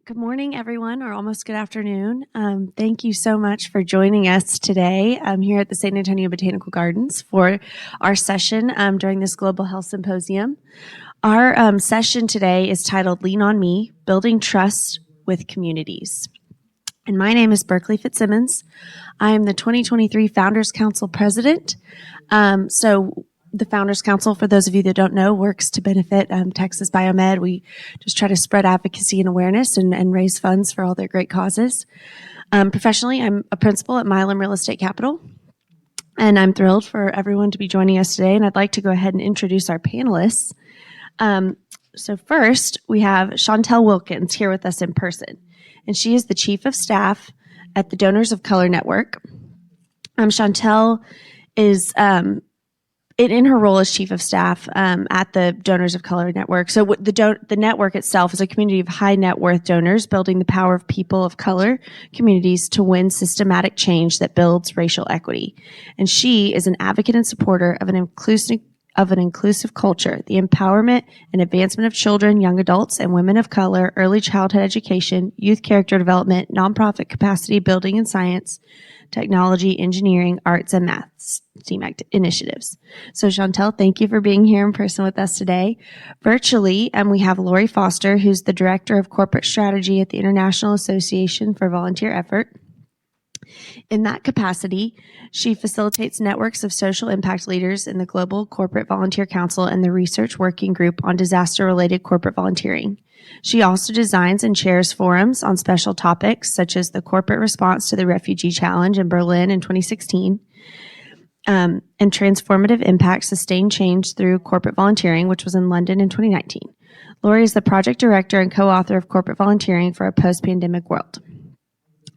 Good morning, everyone, or almost good afternoon. Thank you so much for joining us today here at the San Antonio Botanical Gardens for our session during this Global Health Symposium. Our session today is titled Lean on Me, Building Trust with Communities. And my name is Berkeley Fitzsimmons. I am the 2023 Founders Council President. The Founders Council, for those of you that don't know, works to benefit Texas Biomed. We just try to spread advocacy and awareness and raise funds for all their great causes. Professionally, I'm a principal at Milam Real Estate Capital, and I'm thrilled for everyone to be joining us today, and I'd like to go ahead and introduce our panelists. So first, we have Chantel Wilkins here with us in person, and she is the Chief of Staff at the Donors of Color Network. Chantel is in her role as Chief of Staff at the Donors of Color Network. So the network itself is a community of high net worth donors building the power of people of color communities to win systematic change that builds racial equity. And she is an advocate and supporter of an inclusive culture, the empowerment and advancement of children, young adults, and women of color, early childhood education, youth character development, nonprofit capacity building in science, technology, engineering, arts, and math STEAM initiatives. So Chantel, thank you for being here in person with us today. Virtually, we have Lori Foster, who's the Director of Corporate Strategy at the International Association for Volunteer Effort. In that capacity, she facilitates networks of social impact leaders in the Global Corporate Volunteer Council and the Research Working Group on Disaster-Related Corporate Volunteering. She also designs and chairs forums on special topics such as the corporate response to the Refugee Challenge in Berlin in 2016, and Transformative Impact Sustained Change Through Corporate Volunteering, which was in London in 2019. Lori is the project director and co-author of Corporate Volunteering for a Post-Pandemic World.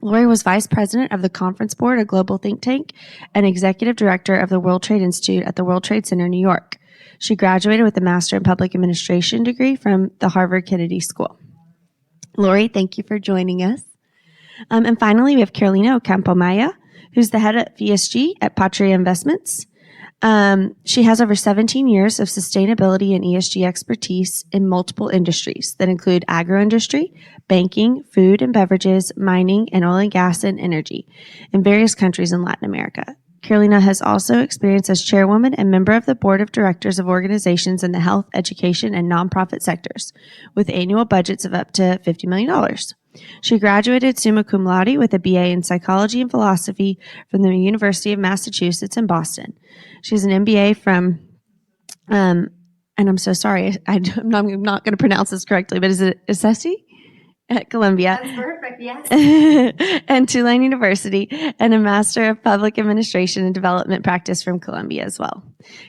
Lori was vice president of the Conference Board, a global think tank, and executive director of the World Trade Institute at the World Trade Center, New York. She graduated with a Master in Public Administration degree from the Harvard Kennedy School. Lori, thank you for joining us. And finally, we have Carolina Ocampo-Maya, who's the head of ESG at Patria Investments. She has over 17 years of sustainability and ESG expertise in multiple industries that include agro-industry, banking, food and beverages, mining, and oil and gas and energy in various countries in Latin America. Carolina has also experience as chairwoman and member of the board of directors of organizations in the health, education, and nonprofit sectors, with annual budgets of up to $50 million. She graduated summa cum laude with a BA in psychology and philosophy from the University of Massachusetts in Boston. She has an MBA from, and I'm so sorry, I'm not going to pronounce this correctly, but is it Assessi? At Columbia. That's perfect, yes. And Tulane University, and a Master of Public Administration and Development Practice from Columbia as well.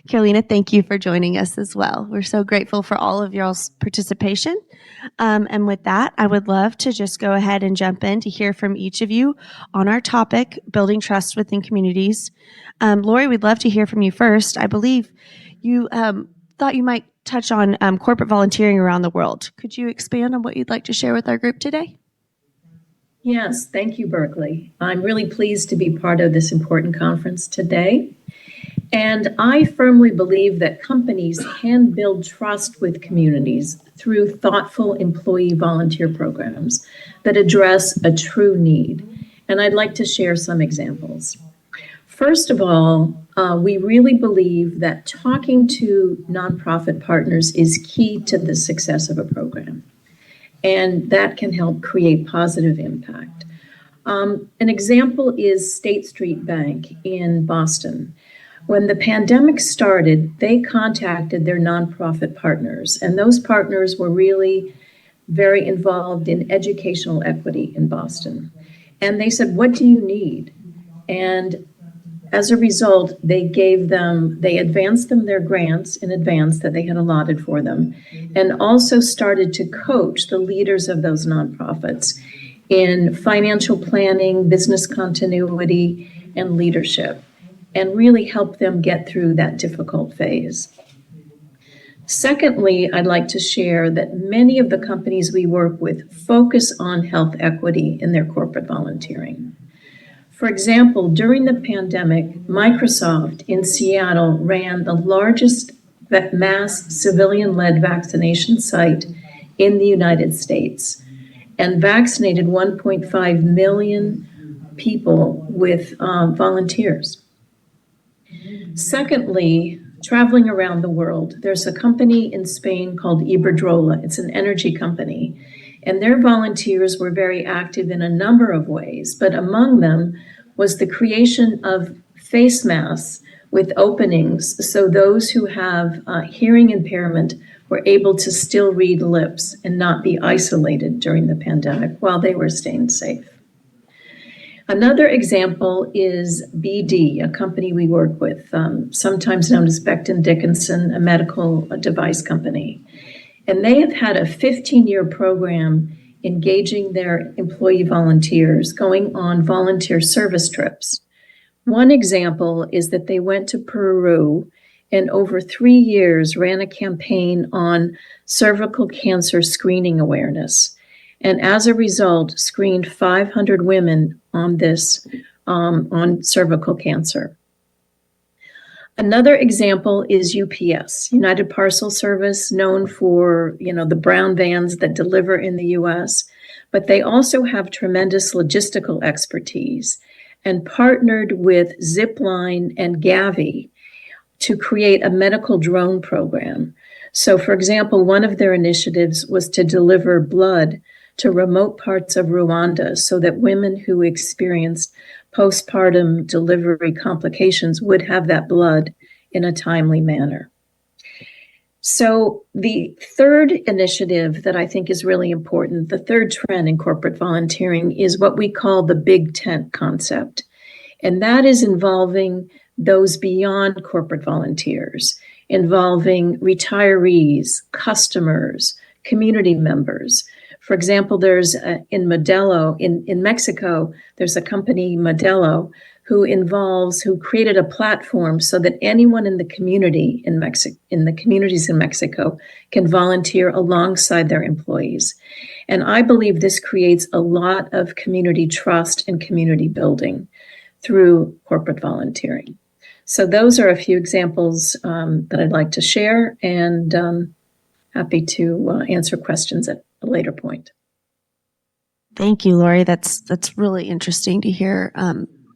Carolina, thank you for joining us as well. We're so grateful for all of y'all's participation. And with that, I would love to just go ahead and jump in to hear from each of you on our topic, building trust within communities. Lori, we'd love to hear from you first. I believe you thought you might touch on corporate volunteering around the world. Could you expand on what you'd like to share with our group today? Yes, thank you, Berkeley. I'm really pleased to be part of this important conference today. And I firmly believe that companies can build trust with communities through thoughtful employee volunteer programs that address a true need. And I'd like to share some examples. First of all, we really believe that talking to nonprofit partners is key to the success of a program, and that can help create positive impact. An example is State Street Bank in Boston. When the pandemic started, they contacted their nonprofit partners, and those partners were really very involved in educational equity in Boston. And they said, "What do you need?" And as a result, they advanced them their grants in advance that they had allotted for them, and also started to coach the leaders of those nonprofits in financial planning, business continuity, and leadership, and really help them get through that difficult phase. Secondly, I'd like to share that many of the companies we work with focus on health equity in their corporate volunteering. For example, during the pandemic, Microsoft in Seattle ran the largest mass civilian-led vaccination site in the United States. and vaccinated 1.5 million people with volunteers. Secondly, traveling around the world, there's a company in Spain called Iberdrola. It's an energy company, and their volunteers were very active in a number of ways, but among them was the creation of face masks with openings so those who have hearing impairment were able to still read lips and not be isolated during the pandemic while they were staying safe. Another example is BD, a company we work with, sometimes known as Becton Dickinson, a medical device company. And they have had a 15-year program engaging their employee volunteers, going on volunteer service trips. One example is that they went to Peru and over 3 years ran a campaign on cervical cancer screening awareness. And as a result, screened 500 women on this, on cervical cancer. Another example is UPS, United Parcel Service, known for, the brown vans that deliver in the US, but they also have tremendous logistical expertise and partnered with Zipline and Gavi to create a medical drone program. So, for example, one of their initiatives was to deliver blood to remote parts of Rwanda so that women who experienced postpartum delivery complications would have that blood in a timely manner. So the third initiative that I think is really important, the third trend in corporate volunteering, is what we call the big tent concept. And that is involving those beyond corporate volunteers, involving retirees, customers, community members. For example, there's in Modelo, in Mexico, there's a company, Modelo, who created a platform so that anyone in the community in the communities in Mexico can volunteer alongside their employees. And I believe this creates a lot of community trust and community building through corporate volunteering. So those are a few examples that I'd like to share, and happy to answer questions at a later point. Thank you, Lori. That's really interesting to hear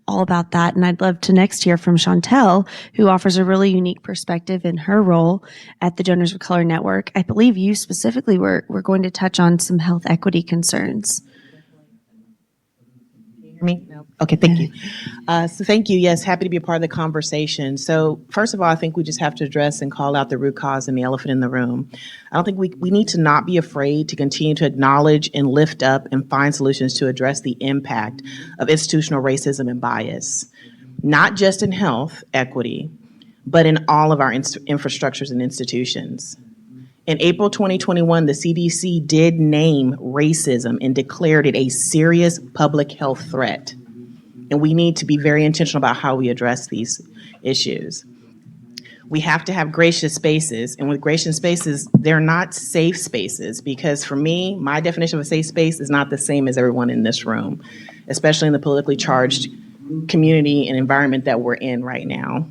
all about that. And I'd love to next hear from Chantel, who offers a really unique perspective in her role at the Donors of Color Network. I believe you specifically were going to touch on some health equity concerns. Me? No. Okay, thank you. So thank you. Yes, happy to be a part of the conversation. So first of all, I think we just have to address and call out the root cause and the elephant in the room. I don't think we need to not be afraid to continue to acknowledge and lift up and find solutions to address the impact of institutional racism and bias, not just in health equity, but in all of our infrastructures and institutions. In April 2021, the CDC did name racism and declared it a serious public health threat. And we need to be very intentional about how we address these issues. We have to have gracious spaces, and with gracious spaces, they're not safe spaces, because for me, my definition of a safe space is not the same as everyone in this room, especially in the politically charged community and environment that we're in right now.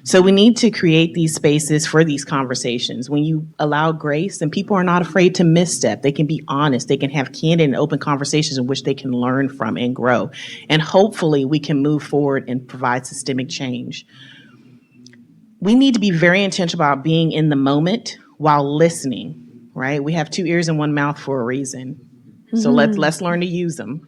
So we need to create these spaces for these conversations. When you allow grace, then people are not afraid to misstep. They can be honest. They can have candid and open conversations in which they can learn from and grow. And hopefully we can move forward and provide systemic change. We need to be very intentional about being in the moment while listening, right? We have 2 ears and 1 mouth for a reason. So let's learn to use them.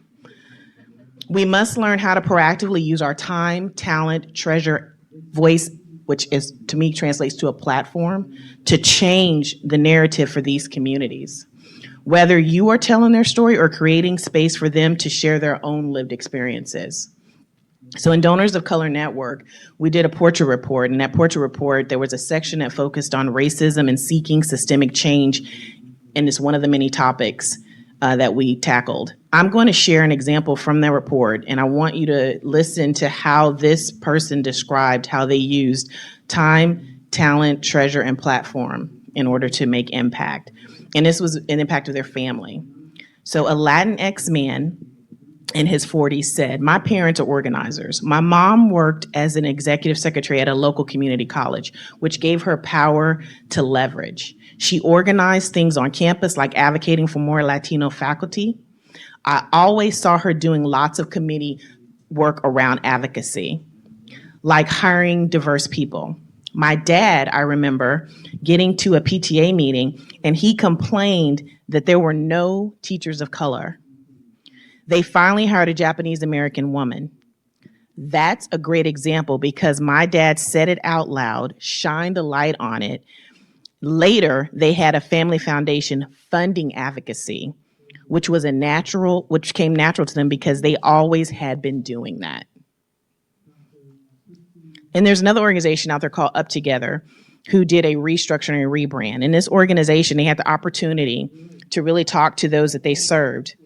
We must learn how to proactively use our time, talent, treasure, voice, which is, to me, translates to a platform, to change the narrative for these communities. Whether you are telling their story or creating space for them to share their own lived experiences. So in Donors of Color Network, we did a portrait report. In that portrait report, there was a section that focused on racism and seeking systemic change, and it's one of the many topics that we tackled. I'm going to share an example from the report, and I want you to listen to how this person described how they used time, talent, treasure, and platform in order to make impact. And this was an impact of their family. So a Latinx man in his 40s said, "My parents are organizers. My mom worked as an executive secretary at a local community college, which gave her power to leverage. She organized things on campus like advocating for more Latino faculty. I always saw her doing lots of committee work around advocacy, like hiring diverse people. My dad, I remember getting to a PTA meeting and he complained that there were no teachers of color. They finally hired a Japanese American woman. That's a great example because my dad said it out loud, shined a light on it. Later, they had a family foundation funding advocacy, which came natural to them because they always had been doing that. And there's another organization out there called Up Together who did a restructuring and rebrand. In this organization, they had the opportunity to really talk to those that they served.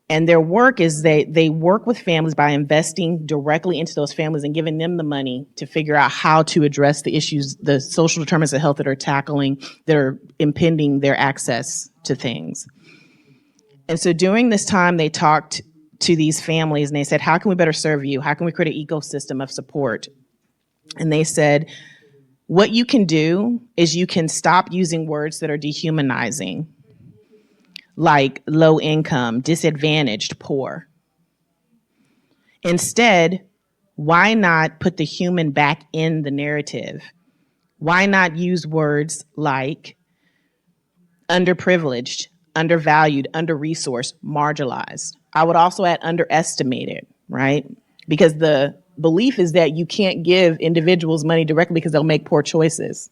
And their work is they work with families by investing directly into those families and giving them the money to figure out how to address the issues, the social determinants of health that are tackling, that are impeding their access to things. And so during this time, they talked to these families and they said, how can we better serve you? How can we create an ecosystem of support? And they said, what you can do is you can stop using words that are dehumanizing, like low income, disadvantaged, poor. Instead, why not put the human back in the narrative? Why not use words like underprivileged, undervalued, under-resourced, marginalized? I would also add underestimated, right? Because the belief is that you can't give individuals money directly because they'll make poor choices.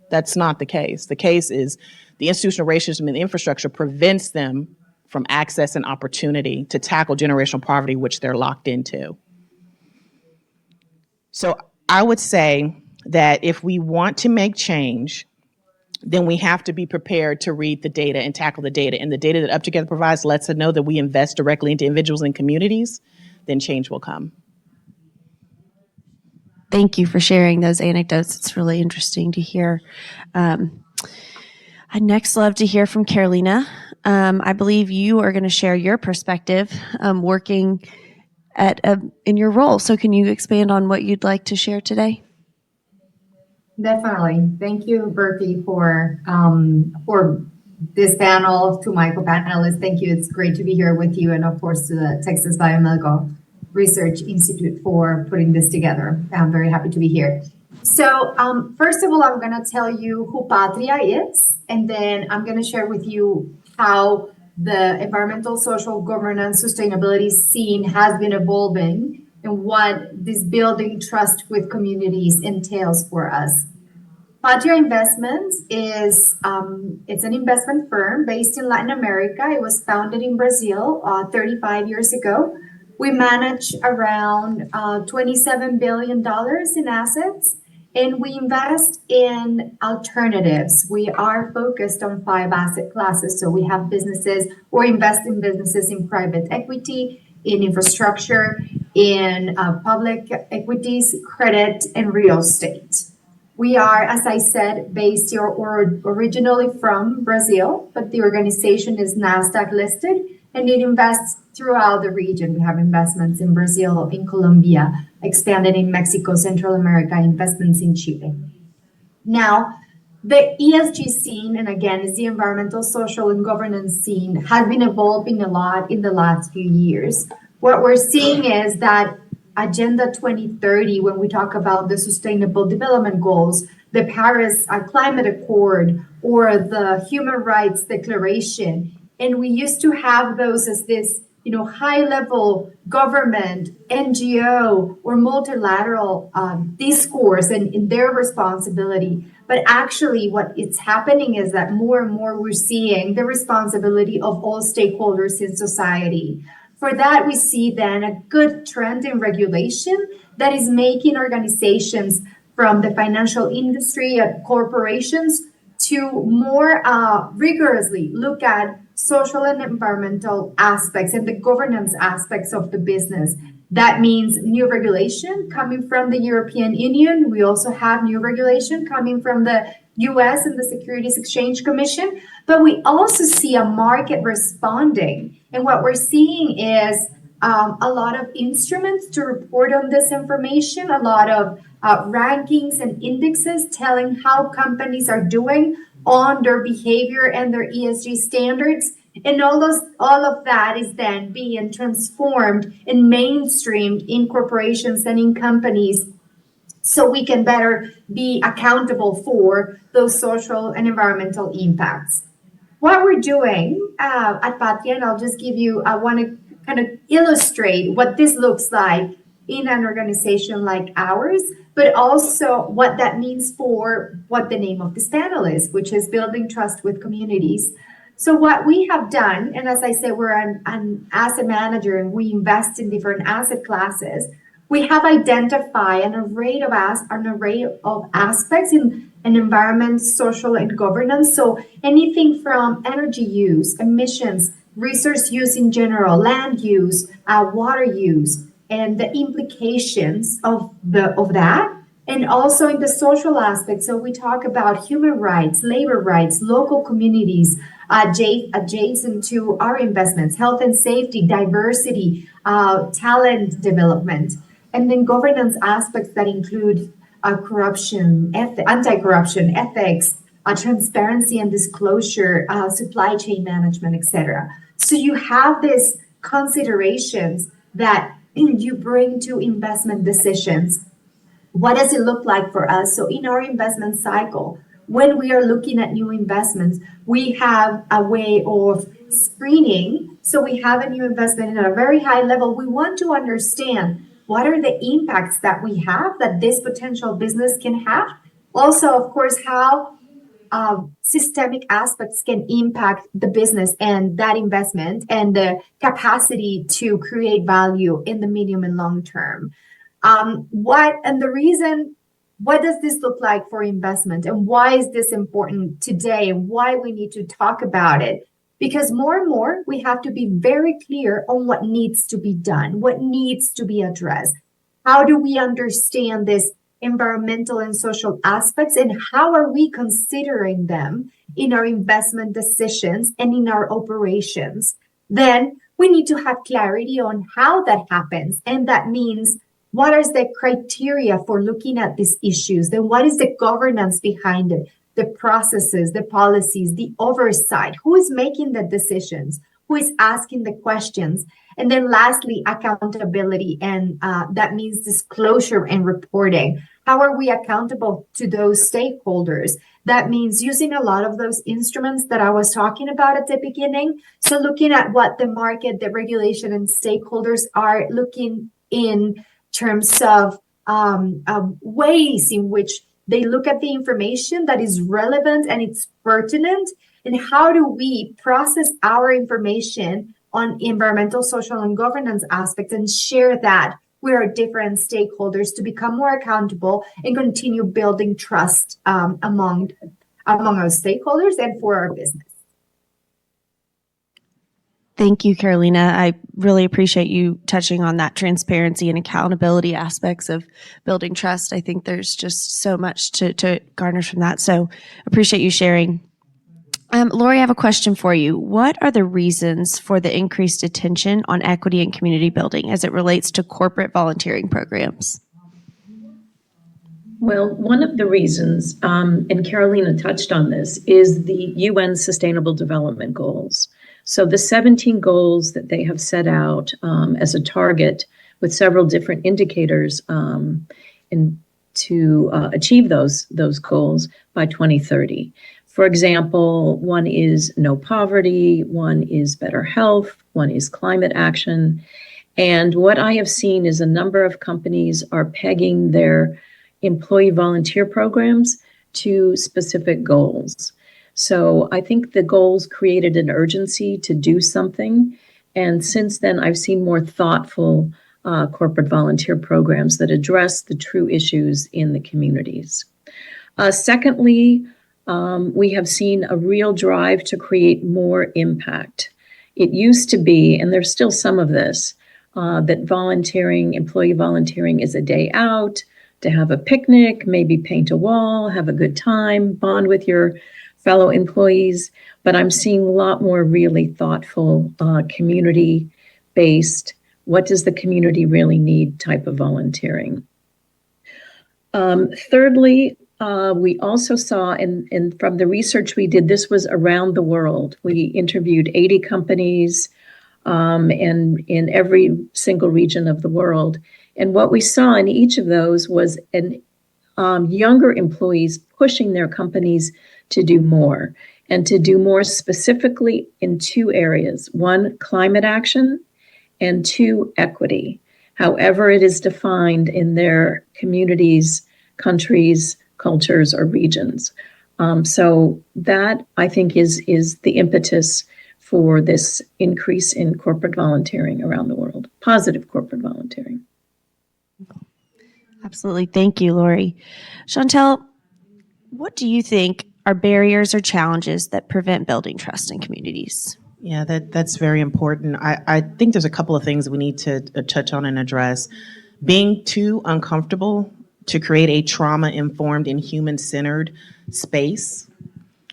That's not the case. The case is the institutional racism and the infrastructure prevents them from access and opportunity to tackle generational poverty, which they're locked into. So I would say that if we want to make change, then we have to be prepared to read the data and tackle the data. And the data that Up Together provides lets us know that we invest directly into individuals and communities, then change will come. Thank you for sharing those anecdotes. It's really interesting to hear. I'd next love to hear from Carolina. I believe you are going to share your perspective working in your role. So can you expand on what you'd like to share today? Definitely. Thank you, Bertie, for this panel. To my co-panelists, thank you. It's great to be here with you, and of course to the Texas Biomedical Research Institute for putting this together. I'm very happy to be here. So first of all, I'm going to tell you who Patria is, and then I'm going to share with you how the environmental, social, governance, sustainability scene has been evolving and what this building trust with communities entails for us. Patria Investments is it's an investment firm based in Latin America. It was founded in Brazil 35 years ago. We manage around $27 billion in assets, and we invest in alternatives. We are focused on 5 asset classes. So we have businesses or invest in businesses in private equity, in infrastructure, in public equities, credit, and real estate. We are, as I said, based or originally from Brazil, but the organization is NASDAQ listed, and it invests throughout the region. We have investments in Brazil, in Colombia, expanded in Mexico, Central America, investments in Chile. Now, the ESG scene, and again, it's the environmental, social, and governance scene, has been evolving a lot in the last few years. What we're seeing is that Agenda 2030, when we talk about the Sustainable Development Goals, the Paris Climate Accord, or the Human Rights Declaration, and we used to have those as this, high-level government, NGO, or multilateral discourse and in their responsibility. But actually, what it's happening is that more and more we're seeing the responsibility of all stakeholders in society. For that, we see then a good trend in regulation that is making organizations from the financial industry and corporations to more rigorously look at social and environmental aspects and the governance aspects of the business. That means new regulation coming from the European Union. We also have new regulation coming from the US and the Securities Exchange Commission, but we also see a market responding. And what we're seeing is a lot of instruments to report on this information, a lot of rankings and indexes telling how companies are doing on their behavior and their ESG standards. And all of that is then being transformed and mainstreamed in corporations and in companies so we can better be accountable for those social and environmental impacts. What we're doing at Patria, and I'll just give you, I want to kind of illustrate what this looks like in an organization like ours, but also what that means for what the name of this panel is, which is Building Trust with Communities. So what we have done, and as I said, we're an asset manager and we invest in different asset classes. We have identified an array of aspects in an environment, social, and governance. So anything from energy use, emissions, resource use in general, land use, water use, and the implications of that. And also in the social aspect. So we talk about human rights, labor rights, local communities, adjacent to our investments, health and safety, diversity, talent development, and then governance aspects that include corruption, anti-corruption, ethics, transparency and disclosure, supply chain management, etc. So you have these considerations that you bring to investment decisions. What does it look like for us? So in our investment cycle, when we are looking at new investments, we have a way of screening. So we have a new investment at a very high level. We want to understand what are the impacts that we have, that this potential business can have. Also, of course, how systemic aspects can impact the business and that investment and the capacity to create value in the medium and long term. What does this look like for investment, and why is this important today, and why we need to talk about it? Because more and more we have to be very clear on what needs to be done, what needs to be addressed. How do we understand this environmental and social aspects, and how are we considering them in our investment decisions and in our operations? Then we need to have clarity on how that happens, and that means what is the criteria for looking at these issues? Then what is the governance behind it? The processes, the policies, the oversight, who is making the decisions, who is asking the questions, and then lastly, accountability, and that means disclosure and reporting. How are we accountable to those stakeholders? That means using a lot of those instruments that I was talking about at the beginning. So looking at what the market, the regulation, and stakeholders are looking in terms of ways in which they look at the information that is relevant and it's pertinent, and how do we process our information on environmental, social, and governance aspects and share that with our different stakeholders to become more accountable and continue building trust among our stakeholders and for our business. Thank you, Carolina. I really appreciate you touching on that transparency and accountability aspects of building trust. I think there's just so much to garner from that. So appreciate you sharing. Lori, I have a question for you. What are the reasons for the increased attention on equity and community building as it relates to corporate volunteering programs? Well, one of the reasons, and Carolina touched on this, is the UN Sustainable Development Goals. So the 17 goals that they have set out as a target with several different indicators to achieve those goals by 2030. For example, one is no poverty, one is better health, one is climate action. And what I have seen is a number of companies are pegging their employee volunteer programs to specific goals. So I think the goals created an urgency to do something. And since then, I've seen more thoughtful corporate volunteer programs that address the true issues in the communities. Secondly, we have seen a real drive to create more impact. It used to be, and there's still some of this, that employee volunteering is a day out, to have a picnic, maybe paint a wall, have a good time, bond with your fellow employees. But I'm seeing a lot more really thoughtful, community-based, what does the community really need type of volunteering. Thirdly, we also saw, and from the research we did, this was around the world. We interviewed 80 companies and in every single region of the world. And what we saw in each of those was younger employees pushing their companies to do more, and to do more specifically in two areas. One, climate action, and two, equity, however it is defined in their communities, countries, cultures, or regions. So that, I think, is the impetus for this increase in corporate volunteering around the world, positive corporate volunteering. Absolutely. Thank you, Lori. Chantel, what do you think are barriers or challenges that prevent building trust in communities? Yeah, that's very important. I think there's a couple of things we need to touch on and address. Being too uncomfortable to create a trauma-informed and human-centered space.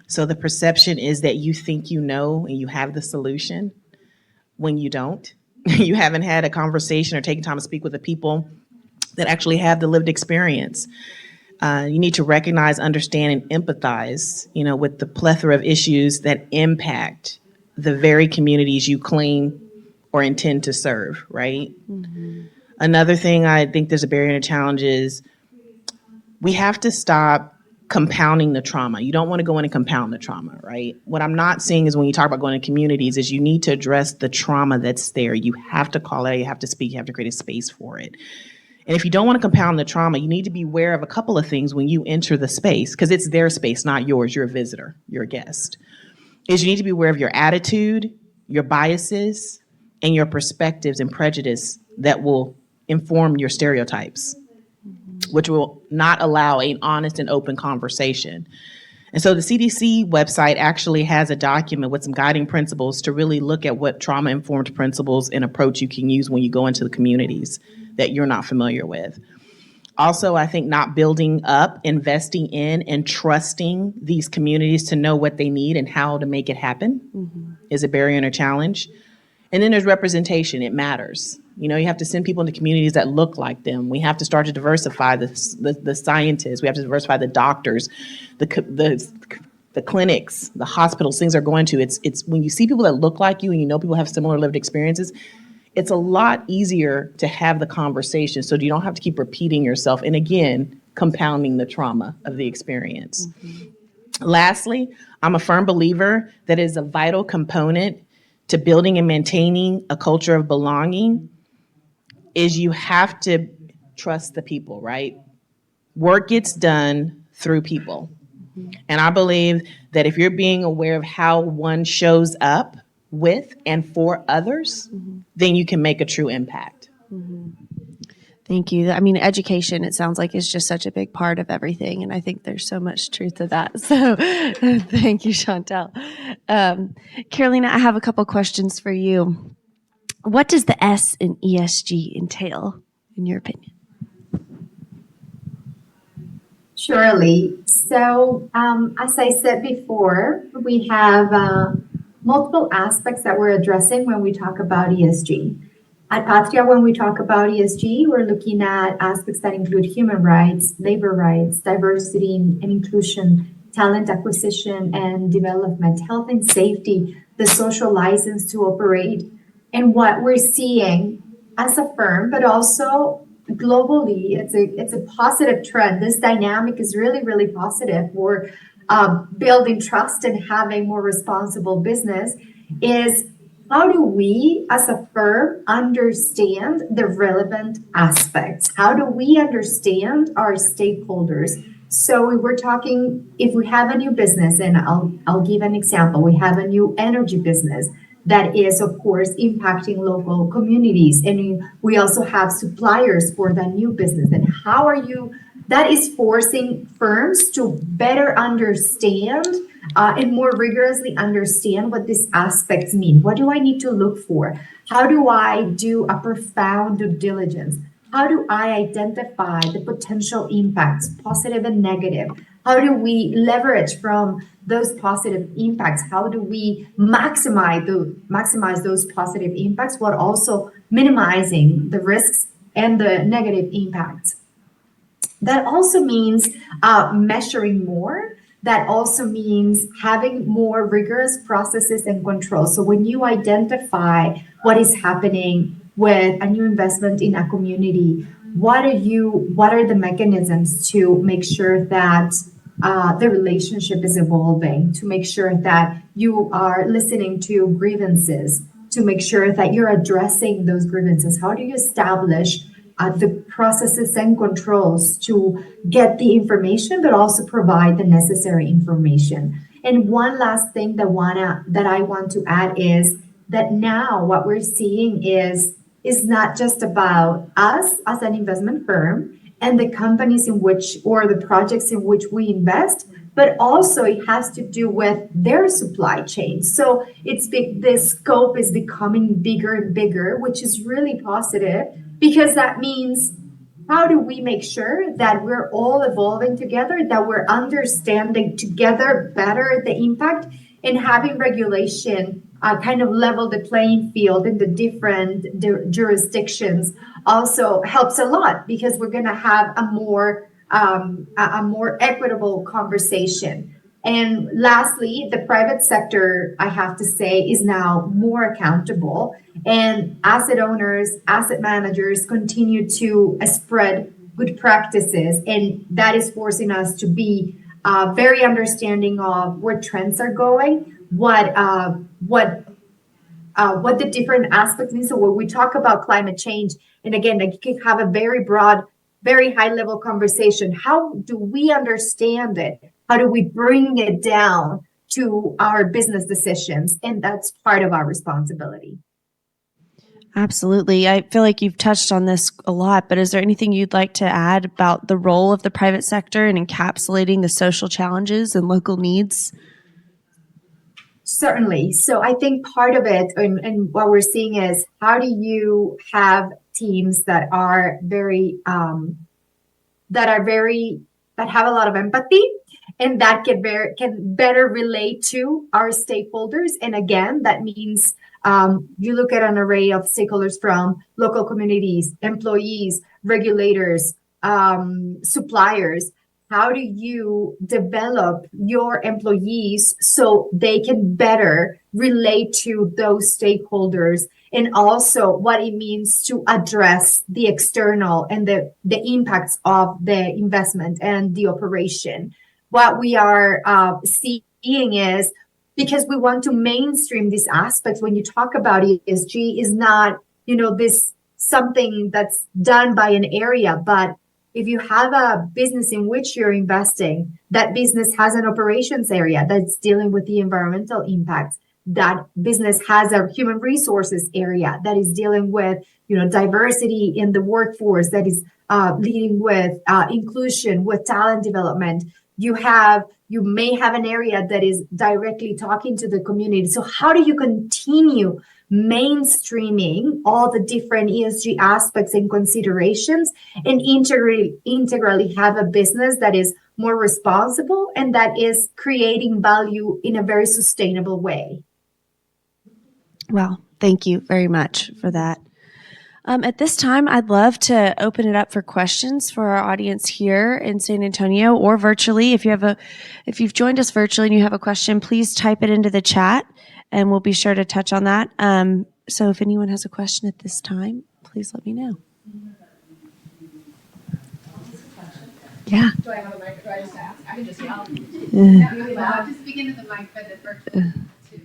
So the perception is that you think you know and you have the solution when you don't. You haven't had a conversation or taken time to speak with the people that actually have the lived experience. You need to recognize, understand, and empathize, with the plethora of issues that impact the very communities you claim or intend to serve, right? Mm-hmm. Another thing I think there's a barrier and a challenge is we have to stop compounding the trauma. You don't want to go in and compound the trauma, right? What I'm not seeing is when you talk about going to communities is you need to address the trauma that's there. You have to call it, you have to speak, you have to create a space for it. And if you don't want to compound the trauma, you need to be aware of a couple of things when you enter the space, because it's their space, not yours. You're a visitor, you're a guest. Is you need to be aware of your attitude, your biases, and your perspectives and prejudice that will inform your stereotypes, which will not allow an honest and open conversation. And so the CDC website actually has a document with some guiding principles to really look at what trauma-informed principles and approach you can use when you go into the communities that you're not familiar with. Also, I think not building up, investing in, and trusting these communities to know what they need and how to make it happen is a barrier and a challenge. And then there's representation. It matters. You have to send people into communities that look like them. We have to start to diversify the scientists. We have to diversify the doctors, the clinics, the hospitals, things they're going to. It's when you see people that look like you and people have similar lived experiences, it's a lot easier to have the conversation so you don't have to keep repeating yourself and, again, compounding the trauma of the experience. Mm-hmm. Lastly, I'm a firm believer that is a vital component to building and maintaining a culture of belonging is you have to trust the people, right? Work gets done through people. Mm-hmm. And I believe that if you're being aware of how one shows up with and for others, then you can make a true impact. Mm-hmm. Thank you. I mean, education, it sounds like, is just such a big part of everything. And I think there's so much truth to that. So thank you, Chantel. Carolina, I have a couple questions for you. What does the S in ESG entail, in your opinion? Surely. So as I said before, we have multiple aspects that we're addressing when we talk about ESG. At Patria, when we talk about ESG, we're looking at aspects that include human rights, labor rights, diversity and inclusion, talent acquisition and development, health and safety, the social license to operate. And what we're seeing as a firm, but also globally, it's a positive trend. This dynamic is really, really positive. We're building trust and having more responsible business is how do we as a firm understand the relevant aspects? How do we understand our stakeholders? So we were talking, if we have a new business, and I'll give an example, we have a new energy business that is, of course, impacting local communities. And we also have suppliers for that new business. And how are you, that is forcing firms to better understand and more rigorously understand what these aspects mean. What do I need to look for? How do I do a profound due diligence? How do I identify the potential impacts, positive and negative? How do we leverage from those positive impacts? How do we maximize those positive impacts while also minimizing the risks and the negative impacts? That also means measuring more. That also means having more rigorous processes and controls. So when you identify what is happening with a new investment in a community, what are the mechanisms to make sure that the relationship is evolving, to make sure that you are listening to grievances, to make sure that you're addressing those grievances? How do you establish the processes and controls to get the information, but also provide the necessary information? And one last thing that I want to add is that now what we're seeing is not just about us as an investment firm and the companies in which, or the projects in which we invest, but also it has to do with their supply chain. So the scope is becoming bigger and bigger, which is really positive, because that means, how do we make sure that we're all evolving together, that we're understanding together better the impact, and having regulation kind of level the playing field in the different jurisdictions also helps a lot, because we're going to have a more equitable conversation. And lastly, the private sector, I have to say, is now more accountable, and asset owners, asset managers continue to spread good practices, and that is forcing us to be very understanding of where trends are going, what the different aspects mean. So when we talk about climate change, and again, you can have a very broad, very high level conversation. How do we understand it? How do we bring it down to our business decisions? And that's part of our responsibility. Absolutely. I feel like you've touched on this a lot, but is there anything you'd like to add about the role of the private sector in encapsulating the social challenges and local needs? Certainly. So I think part of it, and what we're seeing is, how do you have teams that are that have a lot of empathy, and that can better relate to our stakeholders? And again, that means you look at an array of stakeholders from local communities, employees, regulators, suppliers. How do you develop your employees so they can better relate to those stakeholders, and also what it means to address the external and the impacts of the investment and the operation? What we are seeing is, because we want to mainstream these aspects, when you talk about ESG, is not, this something that's done by an area, but if you have a business in which you're investing, that business has an operations area that's dealing with the environmental impacts. That business has a human resources area that is dealing with, diversity in the workforce, that is leading with inclusion, with talent development. You may have an area that is directly talking to the community. So how do you continue mainstreaming all the different ESG aspects and considerations, and integrally have a business that is more responsible and that is creating value in a very sustainable way? Well, thank you very much for that. At this time, I'd love to open it up for questions for our audience here in San Antonio or virtually. If you've joined us virtually and you have a question, please type it into the chat, and we'll be sure to touch on that. So if anyone has a question at this time, please let me know. Yeah. Do I have a mic? Do I just ask? I can just yell. Really loud. Just speak into the mic, but the virtual too.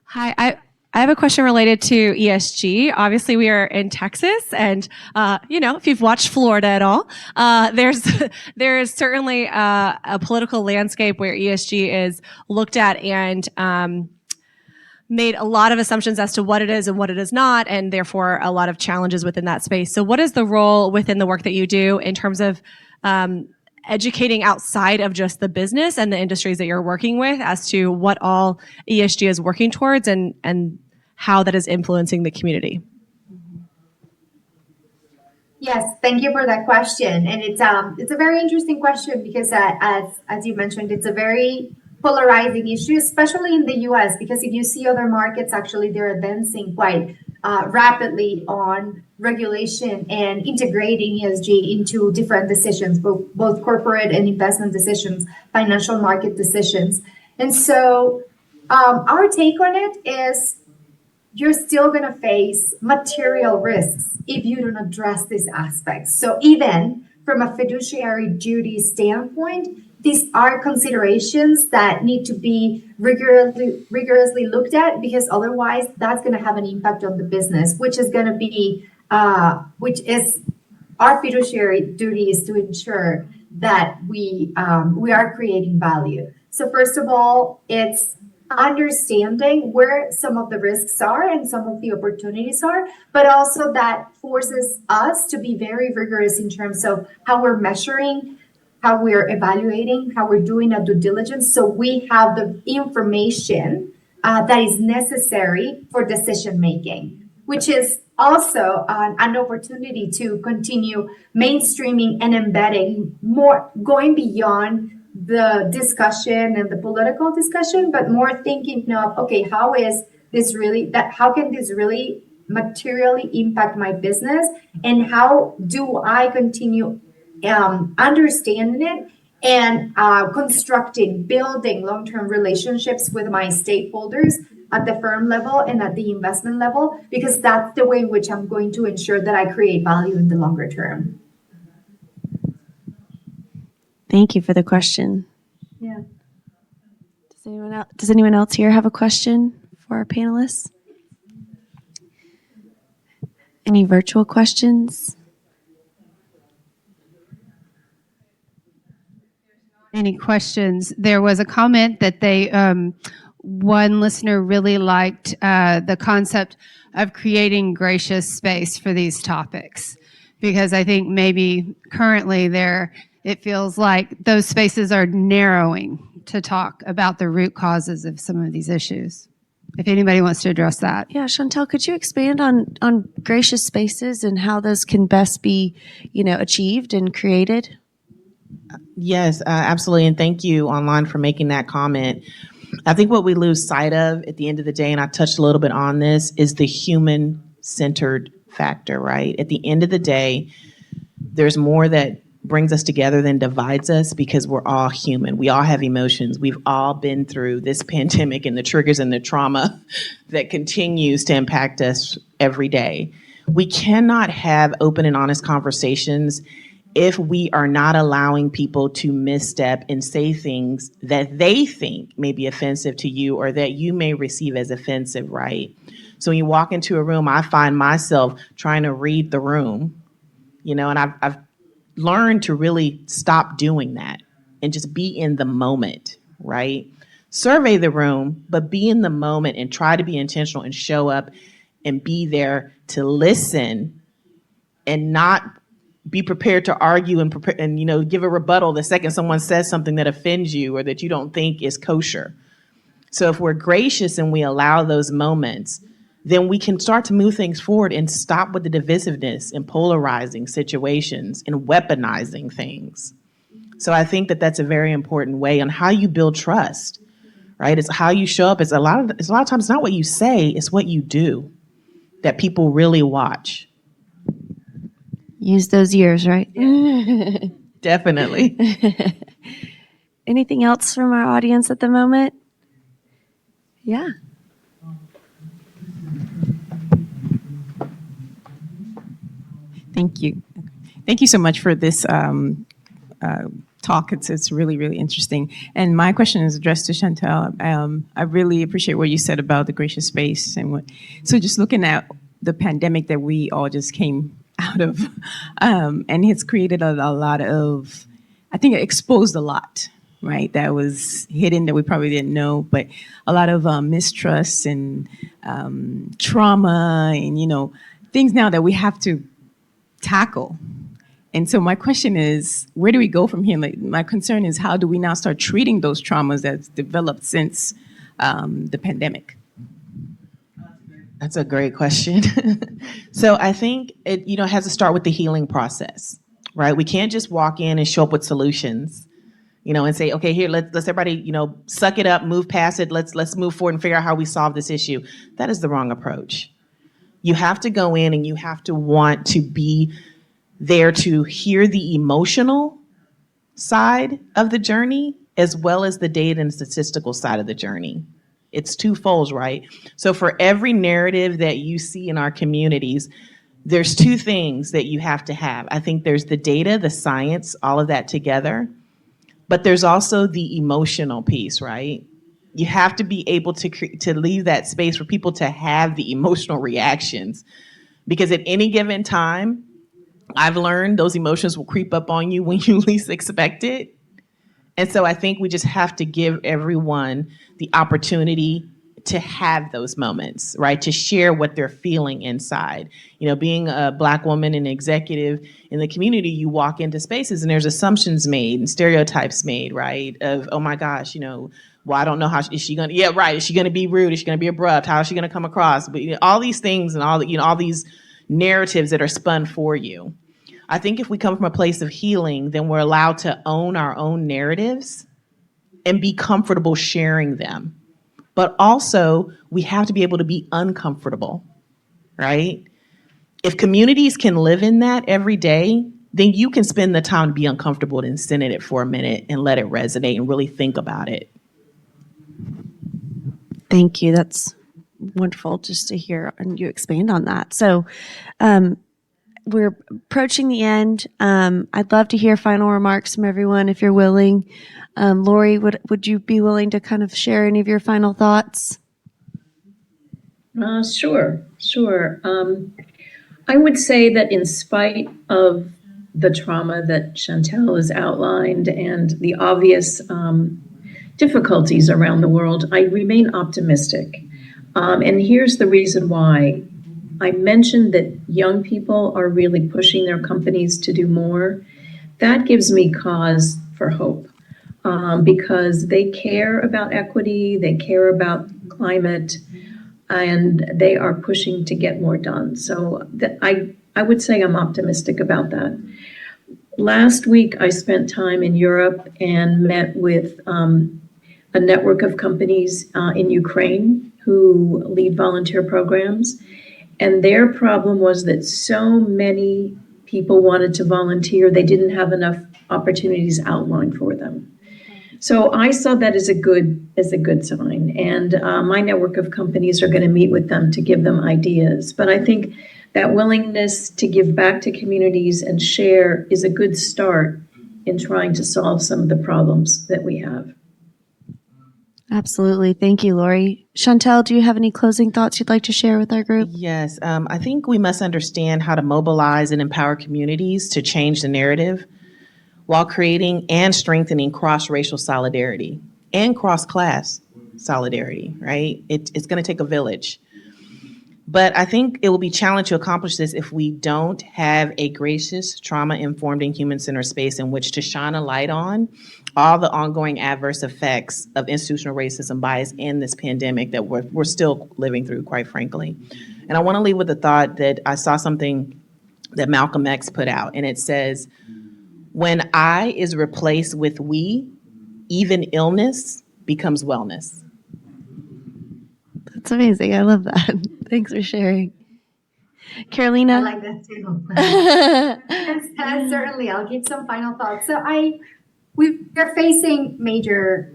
Hi, I have a question related to ESG. Obviously, we are in Texas, and if you've watched Florida at all, there is certainly a political landscape where ESG is looked at and made a lot of assumptions as to what it is and what it is not, and therefore a lot of challenges within that space. So, what is the role within the work that you do in terms of educating outside of just the business and the industries that you're working with as to what all ESG is working towards and how that is influencing the community? Yes, thank you for that question. And it's a very interesting question, because as you mentioned, it's a very polarizing issue, especially in the US, because if you see other markets, actually they're advancing quite rapidly on regulation and integrating ESG into different decisions, both corporate and investment decisions, financial market decisions. And so our take on it is you're still going to face material risks if you don't address these aspects. So even from a fiduciary duty standpoint, these are considerations that need to be rigorously looked at, because otherwise that's going to have an impact on the business, which is going to be, which is our fiduciary duty is to ensure that we are creating value. So first of all, it's understanding where some of the risks are and some of the opportunities are, but also that forces us to be very rigorous in terms of how we're measuring, how we're evaluating, how we're doing a due diligence, so we have the information that is necessary for decision making, which is also an opportunity to continue mainstreaming and embedding more, going beyond the discussion and the political discussion, but more thinking of, okay, how is this really, that how can this really materially impact my business, and how do I continue understanding it and constructing, building long-term relationships with my stakeholders at the firm level and at the investment level, because that's the way in which I'm going to ensure that I create value in the longer term. Thank you for the question. Yeah. Does anyone else here have a question for our panelists? Any virtual questions? Any questions? There was a comment that one listener really liked the concept of creating gracious space for these topics, because I think maybe currently it feels like those spaces are narrowing to talk about the root causes of some of these issues. If anybody wants to address that. Yeah, Chantel, could you expand on gracious spaces and how those can best be, achieved and created? Yes, absolutely. And thank you, Online, for making that comment. I think what we lose sight of at the end of the day, and I touched a little bit on this, is the human-centered factor, right? At the end of the day, there's more that brings us together than divides us, because we're all human. We all have emotions. We've all been through this pandemic and the triggers and the trauma that continues to impact us every day. We cannot have open and honest conversations if we are not allowing people to misstep and say things that they think may be offensive to you or that you may receive as offensive, right? So when you walk into a room, I find myself trying to read the room, and I've learned to really stop doing that and just be in the moment, right? Survey the room, but be in the moment and try to be intentional and show up and be there to listen and not be prepared to argue and give a rebuttal the second someone says something that offends you or that you don't think is kosher. So if we're gracious and we allow those moments, then we can start to move things forward and stop with the divisiveness and polarizing situations and weaponizing things. So I think that that's a very important way on how you build trust, right? It's how you show up. It's a lot of times it's not what you say, it's what you do that people really watch. Use those ears, right? Definitely. Anything else from our audience at the moment? Yeah. Thank you. Thank you so much for this talk. It's really, really interesting. And my question is addressed to Chantel. I really appreciate what you said about the gracious space. So just looking at the pandemic that we all just came out of, and it's created a lot of, I think it exposed a lot, right? That was hidden that we probably didn't know, but a lot of mistrust and trauma and, things now that we have to tackle. And so my question is, where do we go from here? My concern is, how do we now start treating those traumas that's developed since the pandemic? That's a great question. So I think it has to start with the healing process, right? We can't just walk in and show up with solutions, and say, okay, here, let's everybody, suck it up, move past it. Let's move forward and figure out how we solve this issue. That is the wrong approach. You have to go in and you have to want to be there to hear the emotional side of the journey as well as the data and statistical side of the journey. It's twofold, right? So for every narrative that you see in our communities, there's two things that you have to have. I think there's the data, the science, all of that together, but there's also the emotional piece, right? You have to be able to leave that space for people to have the emotional reactions, because at any given time, I've learned those emotions will creep up on you when you least expect it. And so I think we just have to give everyone the opportunity to have those moments, right? To share what they're feeling inside. You know, being a Black woman and executive in the community, you walk into spaces and there's assumptions made and stereotypes made, right? Of, oh my gosh, you know, well, I don't know how is she going to, yeah, right. Is she going to be rude? Is she going to be abrupt? How is she going to come across? But you know, all these things and all, all these narratives that are spun for you. I think if we come from a place of healing, then we're allowed to own our own narratives and be comfortable sharing them. But also, we have to be able to be uncomfortable, right? If communities can live in that every day, then you can spend the time to be uncomfortable and sit in it for a minute and let it resonate and really think about it. Thank you. That's wonderful just to hear and you expand on that. So we're approaching the end. I'd love to hear final remarks from everyone if you're willing. Lori, would you be willing to kind of share any of your final thoughts? Sure. I would say that in spite of the trauma that Chantel has outlined and the obvious difficulties around the world, I remain optimistic. And here's the reason why. I mentioned that young people are really pushing their companies to do more. That gives me cause for hope because they care about equity, they care about climate, and they are pushing to get more done. So I would say I'm optimistic about that. Last week, I spent time in Europe and met with a network of companies in Ukraine who lead volunteer programs. And their problem was that so many people wanted to volunteer, they didn't have enough opportunities outlined for them. So I saw that as a good sign. And my network of companies are going to meet with them to give them ideas. But I think that willingness to give back to communities and share is a good start in trying to solve some of the problems that we have. Absolutely. Thank you, Lori. Chantel, do you have any closing thoughts you'd like to share with our group? Yes, I think we must understand how to mobilize and empower communities to change the narrative while creating and strengthening cross-racial solidarity and cross-class solidarity, right? It's going to take a village. But I think it will be challenging to accomplish this if we don't have a gracious, trauma-informed, and human-centered space in which to shine a light on all the ongoing adverse effects of institutional racism bias in this pandemic that we're still living through, quite frankly. And I want to leave with the thought that I saw something that Malcolm X put out, and it says, when I is replaced with we, even illness becomes wellness. That's amazing. I love that. Thanks for sharing. Carolina? I like that too. Yes, certainly. I'll give some final thoughts. So we're facing major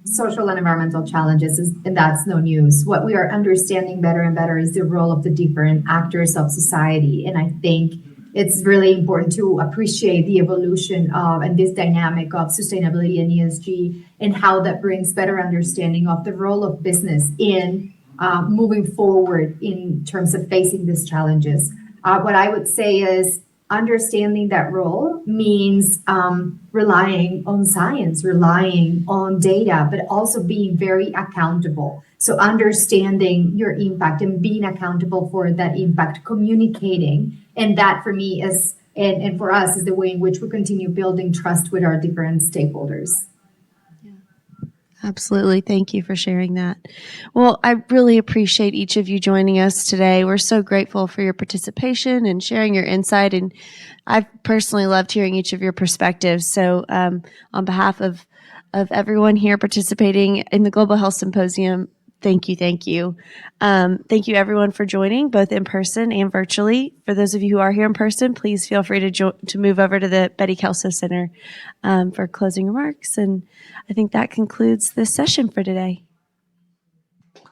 social and environmental challenges, and that's no news. What we are understanding better and better is the role of the different actors of society. And I think it's really important to appreciate the evolution of and this dynamic of sustainability and ESG and how that brings better understanding of the role of business in moving forward in terms of facing these challenges. What I would say is understanding that role means relying on science, relying on data, but also being very accountable. So understanding your impact and being accountable for that impact, communicating. And that for me is, and for us, is the way in which we continue building trust with our different stakeholders. Absolutely. Thank you for sharing that. Well, I really appreciate each of you joining us today. We're so grateful for your participation and sharing your insight. And I've personally loved hearing each of your perspectives. So on behalf of everyone here participating in the Global Health Symposium, Thank you. Thank you. Thank you, everyone, for joining, both in person and virtually. For those of you who are here in person, please feel free to move over to the Betty Kelso Center for closing remarks. And I think that concludes this session for today.